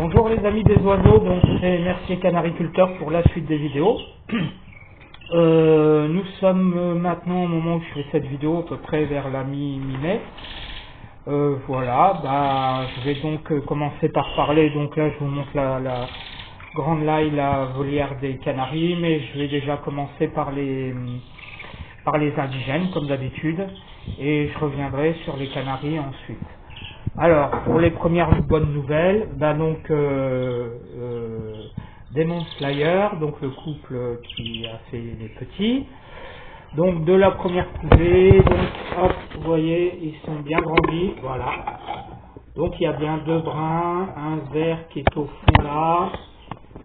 Bonjour les amis des oiseaux, donc c'est Mercier Canariculteur pour la suite des vidéos. Nous sommes maintenant au moment où je fais cette vidéo, à peu près vers la mi-mai. Voilà, je vais donc commencer par parler. Donc là je vous montre la grande laille, la volière des canaris, mais je vais déjà commencer par les indigènes comme d'habitude, et je reviendrai sur les canaris ensuite. Alors, pour les premières bonnes nouvelles, Demon Slayer, donc le couple qui a fait les petits. Donc de la première couvée, donc hop, vous voyez, ils sont bien grandis, voilà. Donc il y a bien deux brins, un vert qui est au fond là,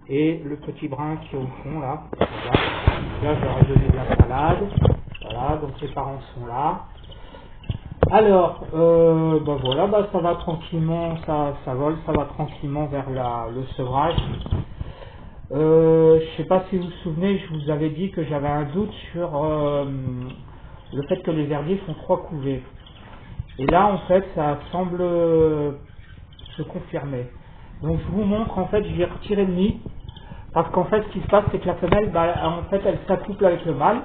et le petit brun qui est au fond là. Voilà. Là, je leur ai donné de la salade. Voilà, donc les parents sont là. Alors, voilà, ça va tranquillement, ça vole, ça va tranquillement vers le sevrage. Je sais pas si vous vous souvenez, je vous avais dit que j'avais un doute sur le fait que les herbiers font 3 couvées. Et là, en fait, ça semble se confirmer. Donc, je vous montre, en fait, je vais retirer le nid. Parce qu'en fait, ce qui se passe, c'est que la femelle, en fait, elle s'accouple avec le mâle.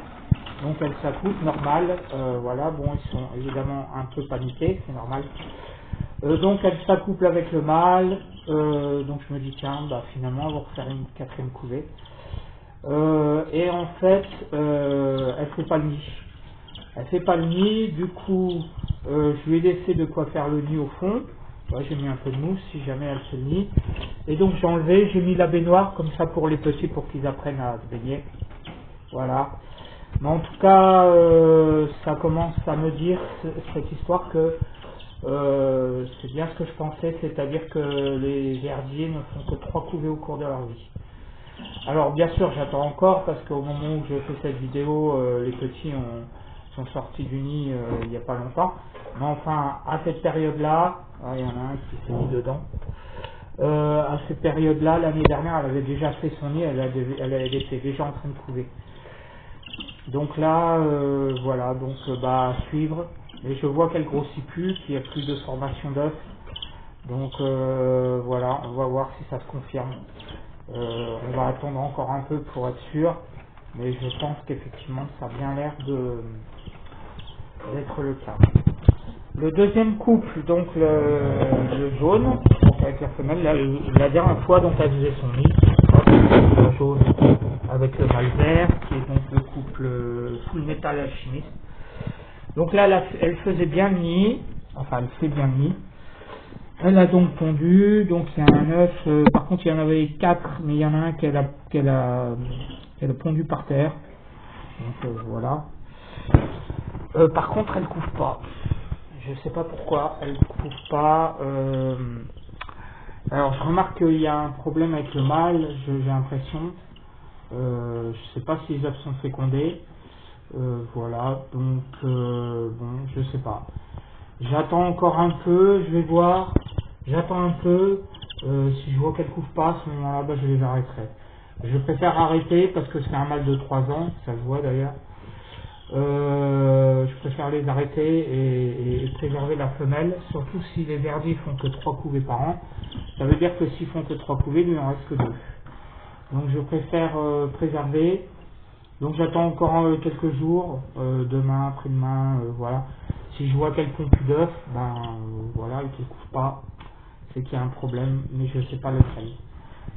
Donc elle s'accouple, normal, voilà, bon, ils sont évidemment un peu paniqués, c'est normal. Donc elle s'accouple avec le mâle, donc je me dis, tiens, finalement, on va refaire une 4e couvée. Et en fait, elle fait pas le nid. Elle fait pas le nid, du coup, je lui ai laissé de quoi faire le nid au fond. Ouais, j'ai mis un peu de mousse si jamais elle se nid. Et donc j'ai enlevé, j'ai mis la baignoire comme ça pour les petits, pour qu'ils apprennent à se baigner. Voilà. Mais en tout cas, ça commence à me dire, cette histoire, que c'est bien ce que je pensais, c'est-à-dire que les herbiers ne font que 3 couvées au cours de leur vie. Alors bien sûr, j'attends encore, parce qu'au moment où je fais cette vidéo, les petits sont sortis du nid il n'y a pas longtemps. Mais enfin, à cette période-là, il y en a un qui s'est mis dedans. À cette période-là, l'année dernière, elle avait déjà fait son nid, elle était déjà en train de couver. Donc là, voilà, donc à suivre. Et je vois qu'elle grossit plus, qu'il n'y a plus de formation d'œufs. Donc voilà, on va voir si ça se confirme. On va attendre encore un peu pour être sûr. Mais je pense qu'effectivement, ça a bien l'air d'être le cas. Le deuxième couple, donc le jaune, donc avec la femelle, la dernière fois, donc elle faisait son nid. Le jaune avec le mâle vert, qui est donc le couple Full Metal Alchimiste. Donc là, elle faisait bien le nid, enfin elle fait bien le nid. Elle a donc pondu, donc il y a un œuf, par contre il y en avait 4, mais il y en a un qu'elle a pondu par terre. Donc voilà. Par contre elle couve pas. Je sais pas pourquoi, elle couve pas. Alors je remarque qu'il y a un problème avec le mâle, j'ai l'impression. Je sais pas si les œufs sont fécondés. Voilà, donc bon, je sais pas. J'attends encore un peu, je vais voir. J'attends un peu. Si je vois qu'elle couvre pas, à ce moment-là, je les arrêterai. Je préfère arrêter parce que c'est un mâle de 3 ans, ça se voit d'ailleurs. Je préfère les arrêter et préserver la femelle, surtout si les herbiers font que 3 couvées par an. Ça veut dire que s'ils font que 3 couvées, il en reste que 2. Donc je préfère préserver. Donc j'attends encore quelques jours, demain, après-demain, voilà. Si je vois qu'elle ne pond plus d'œufs, voilà, et qu'elle ne couvre pas, c'est qu'il y a un problème, mais je ne sais pas lequel.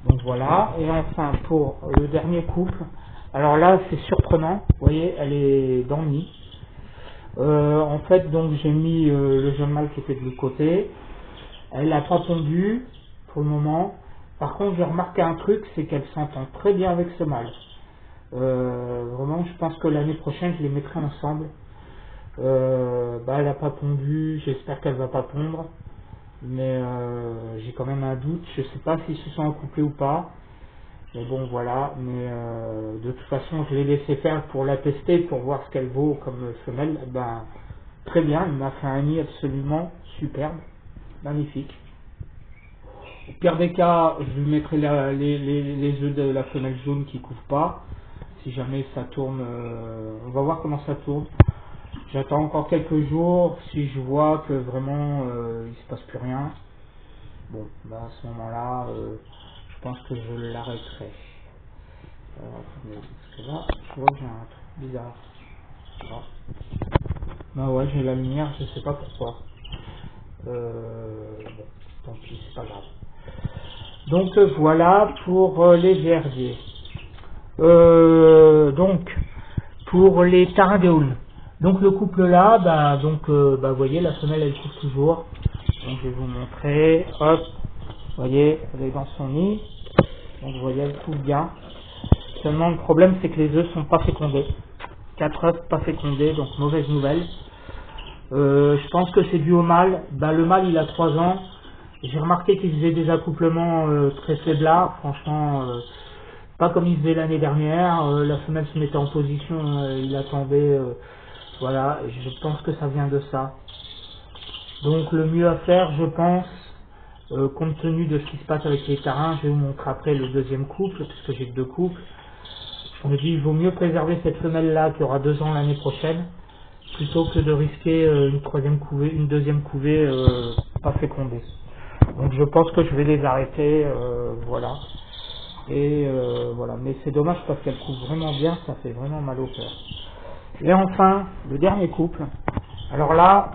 Donc voilà. Et enfin pour le dernier couple, alors là c'est surprenant, vous voyez, elle est dans le nid. En fait, donc j'ai mis le jeune mâle qui était de l'autre côté. Elle n'a pas pondu pour le moment. Par contre, j'ai remarqué un truc, c'est qu'elle s'entend très bien avec ce mâle. Vraiment, je pense que l'année prochaine, je les mettrai ensemble. Elle n'a pas pondu, j'espère qu'elle va pas pondre. Mais j'ai quand même un doute, je sais pas s'ils se sont accouplés ou pas. Mais bon, voilà. Mais de toute façon, je l'ai laissé faire pour la tester, pour voir ce qu'elle vaut comme femelle. Très bien, il m'a fait un nid absolument superbe, magnifique. Au pire des cas, je lui mettrai les œufs de la femelle jaune qui ne couvrent pas. Si jamais ça tourne, on va voir comment ça tourne. J'attends encore quelques jours. Si je vois que vraiment il se passe plus rien, Bon, bah à ce moment-là, je pense que je l'arrêterai. Attendez, parce que là, je vois que j'ai un truc bizarre. Bah ouais, j'ai la lumière, je sais pas pourquoi. Bon, tant pis, c'est pas grave. Donc voilà pour les verdiers. Donc pour les tarins de houle. Donc le couple là, vous voyez la femelle elle coupe toujours. Donc je vais vous montrer. Hop, vous voyez, elle est dans son nid. Donc vous voyez elle coupe bien. Seulement le problème c'est que les œufs sont pas fécondés. 4 œufs pas fécondés, donc mauvaise nouvelle. Je pense que c'est dû au mâle. Le mâle il a 3 ans. J'ai remarqué qu'il faisait des accouplements très faiblards. Franchement, pas comme il faisait l'année dernière. La femelle se mettait en position, il attendait. Voilà, je pense que ça vient de ça. Donc le mieux à faire, je pense, compte tenu de ce qui se passe avec les tarins, je vais vous montrer après le deuxième couple, puisque j'ai que 2 couples. Je me dis, il vaut mieux préserver cette femelle-là qui aura 2 ans l'année prochaine, plutôt que de risquer une deuxième couvée pas fécondée. Donc je pense que je vais les arrêter, voilà. Et voilà, mais c'est dommage parce qu'elle couvrent vraiment bien, ça fait vraiment mal au cœur. Et enfin, le dernier couple. Alors là,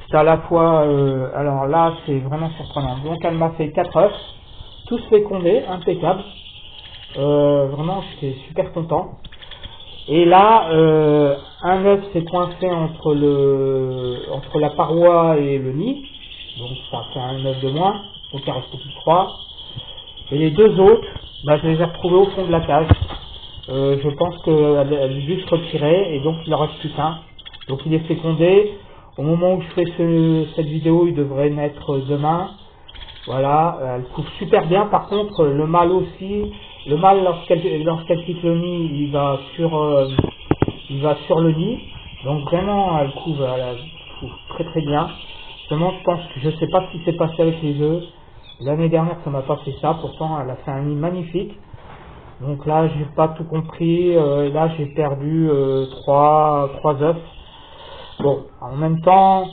c'est à la fois, alors là, c'est vraiment surprenant. Donc elle m'a fait 4 œufs, tous fécondés, impeccables. Vraiment, j'étais super content. Et là, un œuf s'est coincé entre la paroi et le nid. Donc ça fait un œuf de moins. Donc il reste plus que 3. Et les 2 autres, je les ai retrouvés au fond de la cage. Je pense qu'elle a dû se retirer et donc il en reste plus qu'un. Donc il est fécondé. Au moment où je fais cette vidéo, il devrait naître demain. Voilà, elle couvre super bien. Par contre, le mâle aussi. Le mâle, lorsqu'elle quitte le nid, il va sur le nid. Donc vraiment, elle couvre très très bien. Seulement, je pense que je sais pas ce qui s'est passé avec les œufs. L'année dernière, ça m'a pas fait ça. Pourtant, elle a fait un nid magnifique. Donc là, j'ai pas tout compris. Là, j'ai perdu 3 œufs. Bon, en même temps,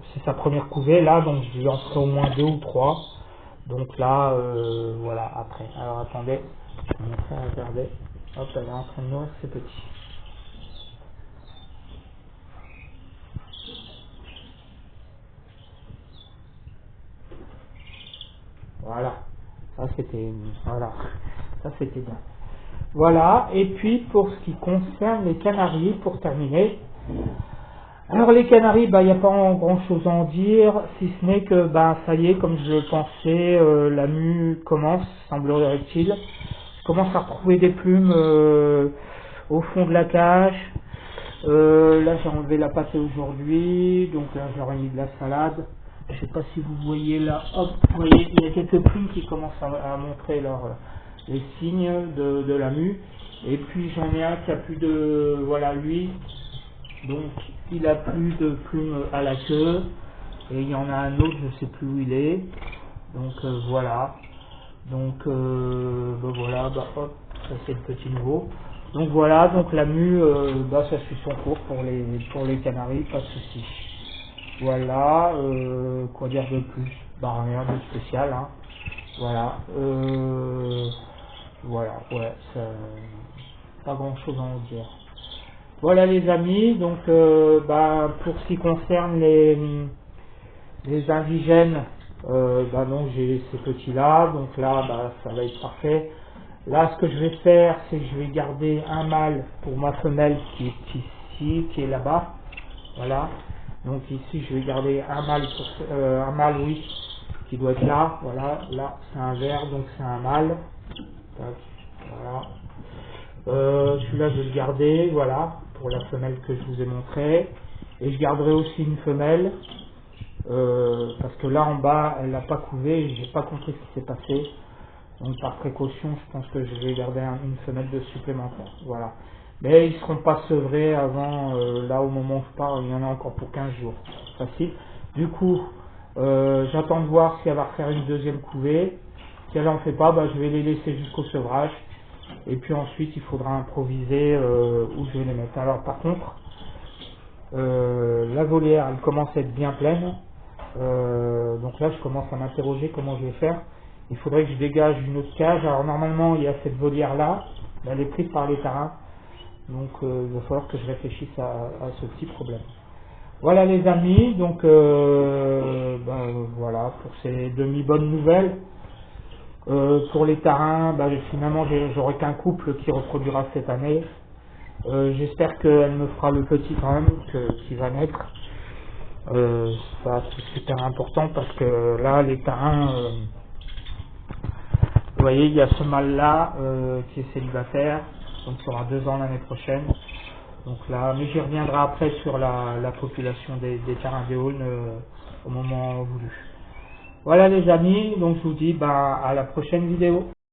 c'est sa première couvée là, donc je lui en ferai au moins 2 ou 3. Donc là, voilà, après. Alors attendez, je vais vous montrer, regardez. Hop, elle est en train de nourrir ses petits. Voilà, ça c'était bien. Voilà, et puis pour ce qui concerne les canaris, pour terminer. Alors les canaris, il n'y a pas grand chose à en dire, si ce n'est que ça y est, comme je le pensais, la mue commence, semblerait-il. Je commence à retrouver des plumes au fond de la cage. Là j'ai enlevé la pâtée aujourd'hui, donc là j'aurais mis de la salade. Je sais pas si vous voyez là, hop, vous voyez, il y a quelques plumes qui commencent à montrer les signes de la mue. Et puis j'en ai un qui a plus de, voilà lui, donc il a plus de plumes à la queue. Et il y en a un autre, je ne sais plus où il est. Donc voilà. Donc voilà, hop, ça c'est le petit nouveau. Donc voilà, donc la mue, ça suit son cours pour les canaris, pas de souci. Voilà, quoi dire de plus? Rien de spécial, hein. Voilà, voilà, ouais, pas grand chose à en dire. Voilà les amis, donc pour ce qui concerne les indigènes, donc j'ai ces petits là, donc là ça va être parfait. Là ce que je vais faire, c'est que je vais garder un mâle pour ma femelle qui est ici, qui est là-bas. Voilà. Donc ici je vais garder un mâle oui, qui doit être là. Voilà, là c'est un vert, donc c'est un mâle. Tac, voilà. Celui-là je vais le garder, voilà, pour la femelle que je vous ai montré. Et je garderai aussi une femelle, parce que là en bas elle n'a pas couvé, et j'ai pas compris ce qui s'est passé. Donc par précaution, je pense que je vais garder une femelle de supplémentaire. Voilà. Mais ils ne seront pas sevrés avant, là au moment où je parle, il y en a encore pour 15 jours. Facile. Du coup, j'attends de voir si elle va refaire une deuxième couvée. Si elle n'en fait pas, je vais les laisser jusqu'au sevrage. Et puis ensuite, il faudra improviser où je vais les mettre. Alors par contre, La volière, elle commence à être bien pleine. Donc là, je commence à m'interroger comment je vais faire. Il faudrait que je dégage une autre cage. Alors normalement, il y a cette volière là, mais elle est prise par les tarins. Donc il va falloir que je réfléchisse à ce petit problème. Voilà les amis, donc voilà pour ces demi-bonnes nouvelles. Pour les tarins, finalement j'aurai qu'un couple qui reproduira cette année. J'espère qu'elle me fera le petit quand même qui va naître. Ça c'est super important parce que là les tarins, vous voyez il y a ce mâle là qui est célibataire, donc il aura 2 ans l'année prochaine. Donc là, mais j'y reviendrai après sur la population des tarins d'Eaulnes au moment voulu. Voilà les amis, donc je vous dis à la prochaine vidéo.